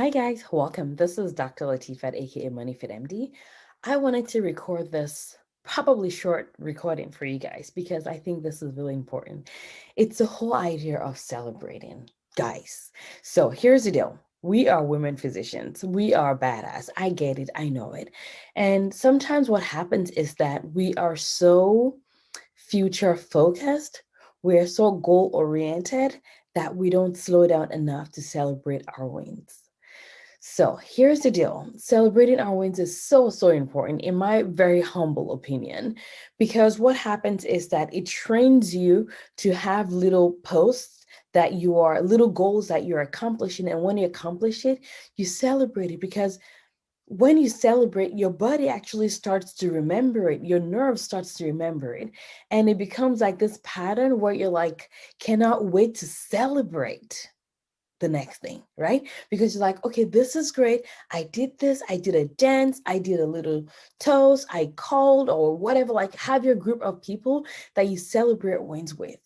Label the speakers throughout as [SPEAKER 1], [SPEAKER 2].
[SPEAKER 1] Hi guys, welcome. This is Dr. Latifat, aka MoneyFit MD. I wanted to record this probably short recording for you guys because I think this is really important. It's the whole idea of celebrating, guys. So here's the deal. We are women physicians. We are badass. I get it. I know it. And sometimes what happens is that we are so future focused, we're so goal oriented that we don't slow down enough to celebrate our wins. So here's the deal. Celebrating our wins is so important, in my very humble opinion, because what happens is that it trains you to have little posts that you are, little goals that you're accomplishing. And when you accomplish it, you celebrate it because when you celebrate, your body actually starts to remember it. Your nerves starts to remember it. And it becomes like this pattern where you're like, cannot wait to celebrate the next thing, right? Because you're like, okay, this is great. I did this. I did a dance. I did a little toast. I called or whatever. Like, have your group of people that you celebrate wins with.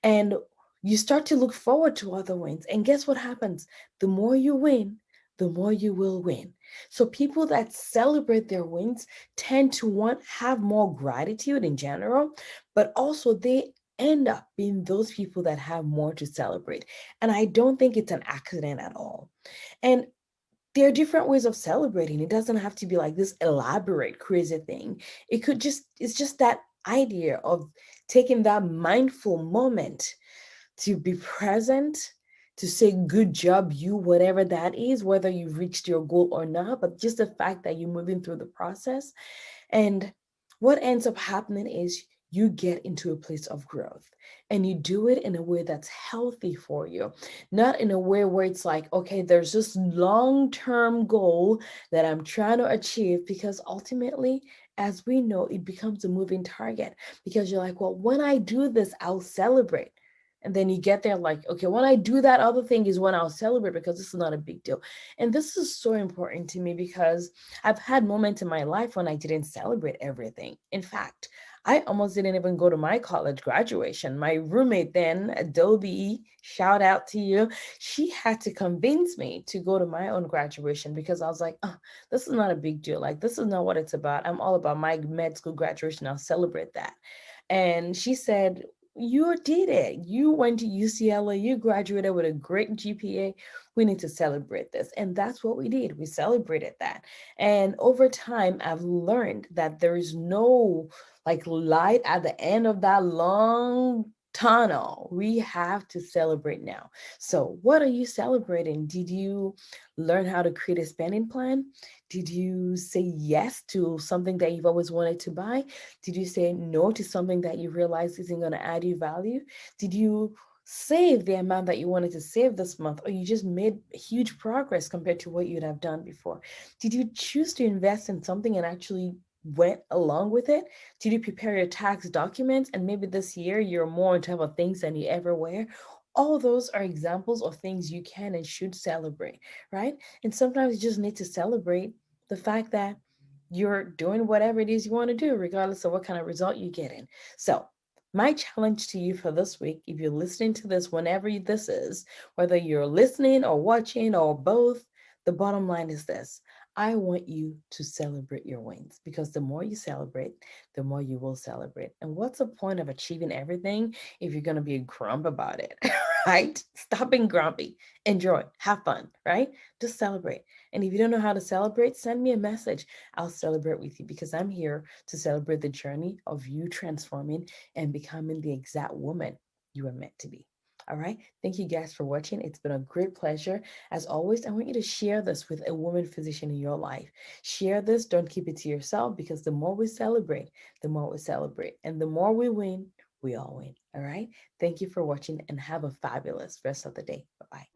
[SPEAKER 1] And you start to look forward to other wins. And guess what happens? The more you win, the more you will win. So people that celebrate their wins tend to have more gratitude in general, but also they end up being those people that have more to celebrate. And I don't think it's an accident at all. And there are different ways of celebrating. It doesn't have to be like this elaborate, crazy thing. It's just that idea of taking that mindful moment to be present, to say, good job, you, whatever that is, whether you've reached your goal or not, but just the fact that you're moving through the process. And what ends up happening is you get into a place of growth and you do it in a way that's healthy for you, not in a way where it's like, okay, there's this long-term goal that I'm trying to achieve, because ultimately, as we know, it becomes a moving target because you're like, well, when I do this, I'll celebrate. And then you get there like, okay, when I do that other thing is when I'll celebrate, because this is not a big deal. And this is so important to me because I've had moments in my life when I didn't celebrate everything. In fact, I almost didn't even go to my college graduation. My roommate then, Adobe, shout out to you, she had to convince me to go to my own graduation because I was like, oh, this is not a big deal. Like, this is not what it's about. I'm all about my med school graduation. I'll celebrate that. And she said, you did it. You went to UCLA, you graduated with a great GPA. We need to celebrate this. And that's what we did. We celebrated that. And over time, I've learned that there is no like light at the end of that long tunnel. We have to celebrate now. So what are you celebrating? Did you learn how to create a spending plan? Did you say yes to something that you've always wanted to buy? Did you say no to something that you realize isn't going to add you value? Did you save the amount that you wanted to save this month, or you just made huge progress compared to what you'd have done before? Did you choose to invest in something and actually went along with it? Did you prepare your tax documents and maybe this year you're more on top of things than you ever were? All those are examples of things you can and should celebrate, right? And sometimes you just need to celebrate the fact that you're doing whatever it is you want to do, regardless of what kind of result you get in. So my challenge to you for this week, if you're listening to this, whenever this is, whether you're listening or watching or both, the bottom line is this: I want you to celebrate your wins, because the more you celebrate, the more you will celebrate. And what's the point of achieving everything if you're going to be a grump about it, right? Stop being grumpy. Enjoy. Have fun, right? Just celebrate. And if you don't know how to celebrate, send me a message. I'll celebrate with you, because I'm here to celebrate the journey of you transforming and becoming the exact woman you were meant to be. All right. Thank you guys for watching. It's been a great pleasure. As always, I want you to share this with a woman physician in your life. Share this. Don't keep it to yourself, because the more we celebrate, the more we celebrate. And the more we win, we all win. All right. Thank you for watching and have a fabulous rest of the day. Bye-bye.